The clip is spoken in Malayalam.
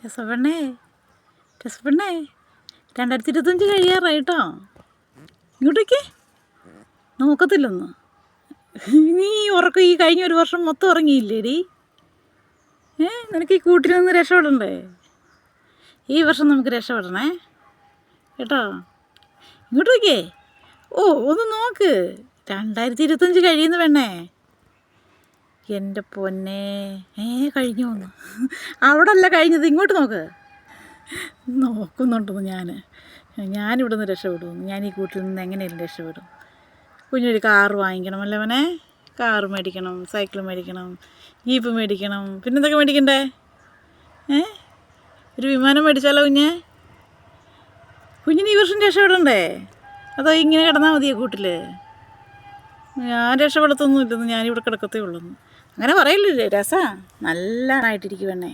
രസപ്പെണ്ണേ രസപ്പെണ്ണേ 2025 കഴിയാറായിട്ടോ. ഇങ്ങോട്ടേക്ക് നോക്കത്തില്ലെന്ന്. നീ ഉറക്കം ഈ കഴിഞ്ഞ ഒരു വർഷം മൊത്തം ഉറങ്ങിയില്ലേടി? നിനക്ക് ഈ കൂട്ടിൽ നിന്ന് രക്ഷപ്പെടണ്ടേ? ഈ വർഷം നമുക്ക് രക്ഷപ്പെടണേ കേട്ടോ. ഇങ്ങോട്ടേക്കേ ഒന്ന് നോക്ക്. 2025 കഴിയുന്ന പെണ്ണേ. എൻ്റെ പൊന്നെ കഴിഞ്ഞു വന്നു. അവിടെ അല്ല കഴിഞ്ഞത്, ഇങ്ങോട്ട് നോക്ക്. നോക്കുന്നുണ്ടെന്ന് ഞാനിവിടെ നിന്ന് രക്ഷപ്പെടുമെന്ന്. ഞാൻ ഈ കൂട്ടിൽ നിന്ന് എങ്ങനെയും രക്ഷപ്പെടും. കുഞ്ഞൊരു കാറ് വാങ്ങിക്കണമല്ലോ അവനെ. കാറ് മേടിക്കണം, സൈക്കിൾ മേടിക്കണം, ജീപ്പ് മേടിക്കണം, പിന്നെന്തൊക്കെ മേടിക്കണ്ടേ? ഒരു വിമാനം മേടിച്ചാലോ കുഞ്ഞിന് ഈ വർഷം രക്ഷപ്പെടണ്ടേ? അതോ ഇങ്ങനെ കിടന്നാൽ മതിയോ കൂട്ടിൽ? ഞാൻ രക്ഷപ്പെടത്തൊന്നുമില്ലെന്ന്, ഞാനിവിടെ കിടക്കത്തേ ഉള്ളൂ. അങ്ങനെ പറയില്ലേ, രസാ നല്ലതായിട്ടിരിക്കും പെണ്ണേ.